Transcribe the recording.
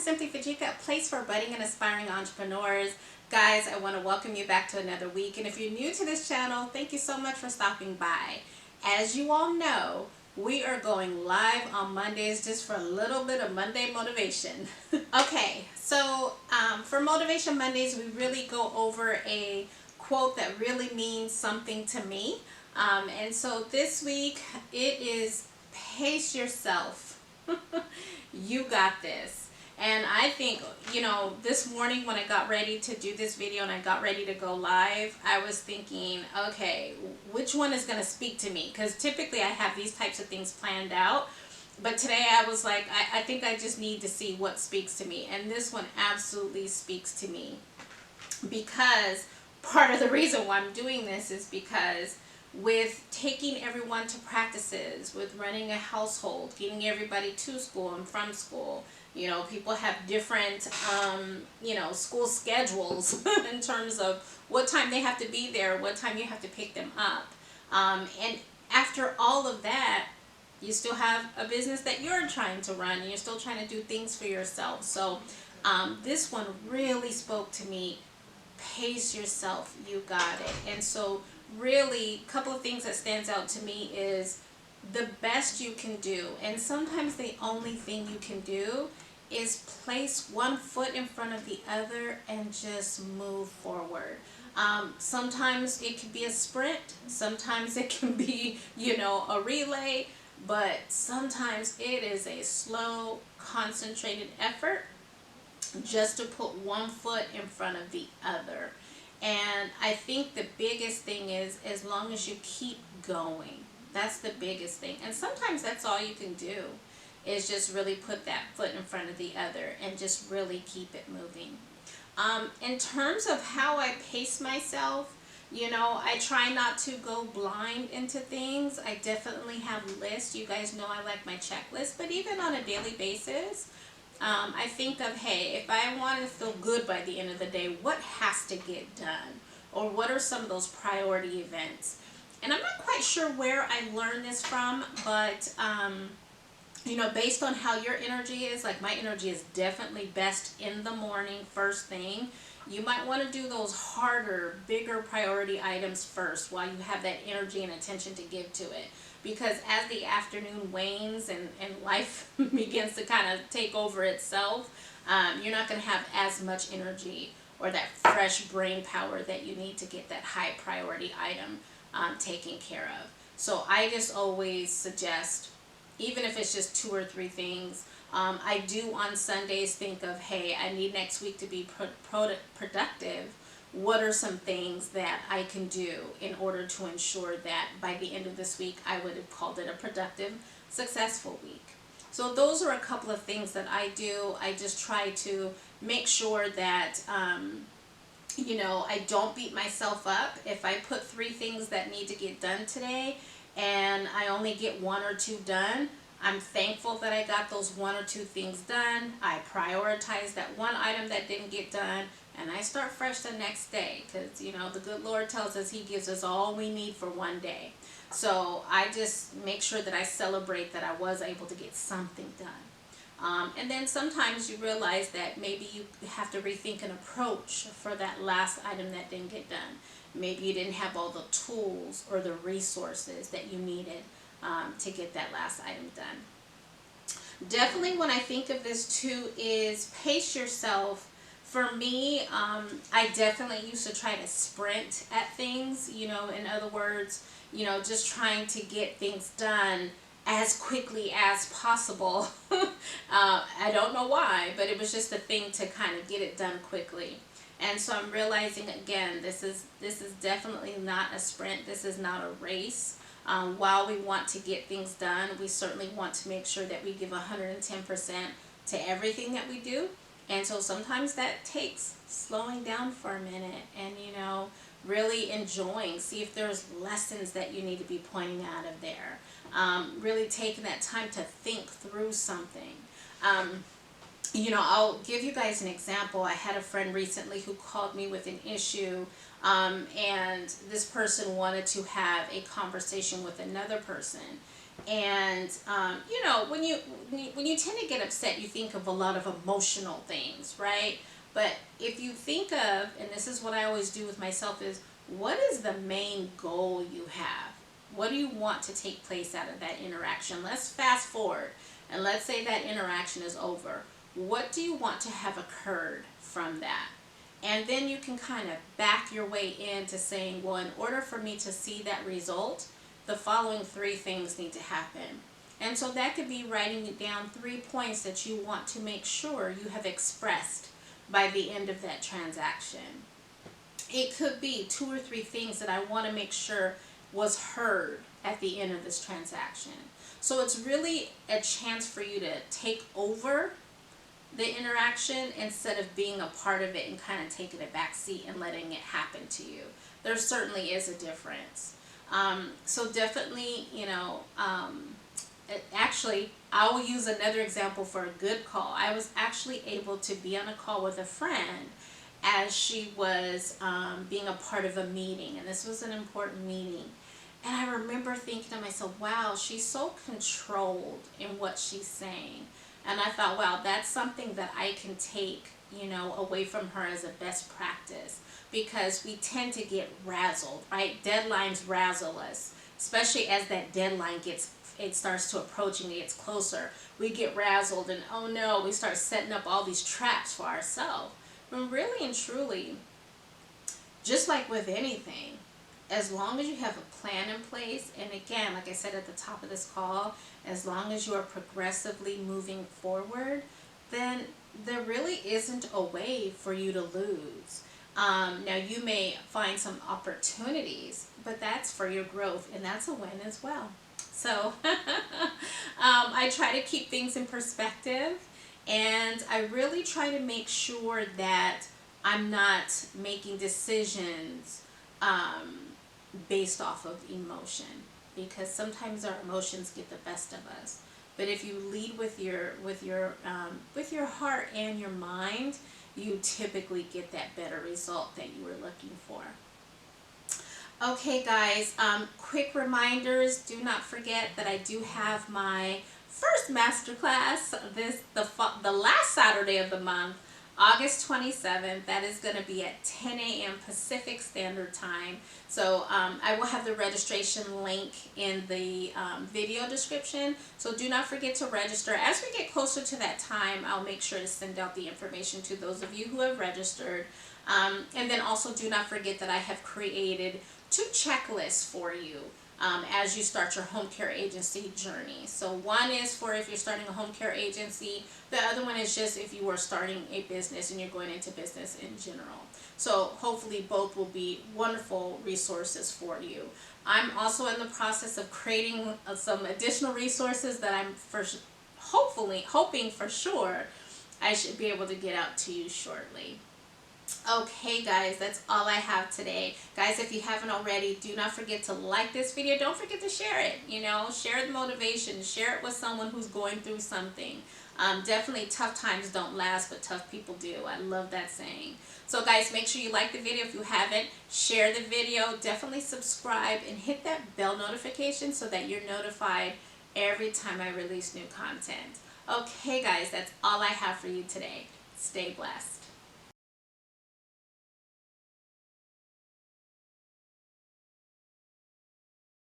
Simply Fujica, a place for budding and aspiring entrepreneurs. Guys, I want to welcome you back to another week. And if you're new to this channel, thank you so much for stopping by. As you all know, we are going live on Mondays just for a little bit of Monday motivation. Okay, so for Motivation Mondays, we really go over a quote that really means something to me. And so this week, it is pace yourself. You got this. And I think, this morning when I got ready to do this video and I got ready to go live, I was thinking, okay, which one is going to speak to me? Because typically I have these types of things planned out. But today I was like, I think I just need to see what speaks to me. And this one absolutely speaks to me. Because part of the reason why I'm doing this is because with taking everyone to practices, with running a household, getting everybody to school and from school, people have different, school schedules in terms of what time they have to be there, what time you have to pick them up. And after all of that, you still have a business that you're trying to run and you're still trying to do things for yourself. So this one really spoke to me. Pace yourself, you got it. And so really, a couple of things that stands out to me is the best you can do, and sometimes the only thing you can do, is place one foot in front of the other and just move forward. Sometimes it can be a sprint, sometimes it can be, a relay, but sometimes it is a slow, concentrated effort just to put one foot in front of the other. And I think the biggest thing is as long as you keep going, that's the biggest thing. And sometimes that's all you can do, is just really put that foot in front of the other and just really keep it moving. In terms of how I pace myself, I try not to go blind into things. I definitely have lists. You guys know I like my checklist, but even on a daily basis, I think of, hey, if I want to feel good by the end of the day, what has to get done? Or what are some of those priority events? And I'm not quite sure where I learned this from, but, based on how your energy is, like my energy is definitely best in the morning, first thing. You might want to do those harder, bigger priority items first while you have that energy and attention to give to it. Because as the afternoon wanes and life begins to kind of take over itself, you're not going to have as much energy or that fresh brain power that you need to get that high priority item taken care of. So I just always suggest, even if it's just 2 or 3 things, I do on Sundays think of, hey, I need next week to be productive. What are some things that I can do in order to ensure that by the end of this week, I would have called it a productive, successful week. So those are a couple of things that I do. I just try to make sure that, I don't beat myself up. If I put 3 things that need to get done today and I only get 1 or 2 done, I'm thankful that I got those 1 or 2 things done. I prioritize that one item that didn't get done, and I start fresh the next day, because, the good Lord tells us He gives us all we need for one day. So I just make sure that I celebrate that I was able to get something done. And then sometimes you realize that maybe you have to rethink an approach for that last item that didn't get done. Maybe you didn't have all the tools or the resources that you needed to get that last item done. Definitely when I think of this too is pace yourself. For me, I definitely used to try to sprint at things, in other words, just trying to get things done as quickly as possible. I don't know why, but it was just a thing to kind of get it done quickly. And so I'm realizing, again, this is definitely not a sprint. This is not a race. While we want to get things done, we certainly want to make sure that we give 110% to everything that we do. And so sometimes that takes slowing down for a minute and, really enjoying. See if there's lessons that you need to be pointing out of there. Really taking that time to think through something. I'll give you guys an example. I had a friend recently who called me with an issue, and this person wanted to have a conversation with another person. And you know, when you tend to get upset, you think of a lot of emotional things, right? But if you think of, and this is what I always do with myself, is what is the main goal you have? What do you want to take place out of that interaction? Let's fast forward and let's say that interaction is over. What do you want to have occurred from that? And then you can kind of back your way into saying, well, in order for me to see that result, the following three things need to happen. And so that could be writing down 3 points that you want to make sure you have expressed by the end of that transaction. It could be 2 or 3 things that I want to make sure was heard at the end of this transaction. So it's really a chance for you to take over the interaction instead of being a part of it and kind of taking a back seat and letting it happen to you. There certainly is a difference. So definitely, you know, actually, I will use another example for a good call. I was actually able to be on a call with a friend as she was being a part of a meeting, and this was an important meeting. And I remember thinking to myself, wow, she's so controlled in what she's saying. And I thought, wow, that's something that I can take, you know, away from her as a best practice, because we tend to get razzled, right? Deadlines razzle us, especially as that deadline it starts to approach and gets closer. We get razzled and, oh no, we start setting up all these traps for ourselves. But really and truly, just like with anything, as long as you have a plan in place, and again, like I said at the top of this call, as long as you are progressively moving forward, then there really isn't a way for you to lose. Now, you may find some opportunities, but that's for your growth, and that's a win as well. So I try to keep things in perspective, and I really try to make sure that I'm not making decisions based off of emotion, because sometimes our emotions get the best of us. But if you lead with your heart and your mind, you typically get that better result that you were looking for. Okay, guys, quick reminders. Do not forget that I do have my first masterclass the last Saturday of the month, August 27th. That is going to be at 10 a.m. Pacific Standard Time. So I will have the registration link in the video description. So do not forget to register. As we get closer to that time, I'll make sure to send out the information to those of you who have registered. And then also do not forget that I have created 2 checklists for you as you start your home care agency journey. So one is for if you're starting a home care agency. The other one is just if you are starting a business and you're going into business in general. So hopefully both will be wonderful resources for you. I'm also in the process of creating some additional resources that I'm hoping for sure I should be able to get out to you shortly. Okay, guys, that's all I have today. Guys, if you haven't already, do not forget to like this video. Don't forget to share it. You know, share the motivation. Share it with someone who's going through something. Definitely tough times don't last, but tough people do. I love that saying. So, guys, make sure you like the video. If you haven't, share the video. Definitely subscribe and hit that bell notification so that you're notified every time I release new content. Okay, guys, that's all I have for you today. Stay blessed.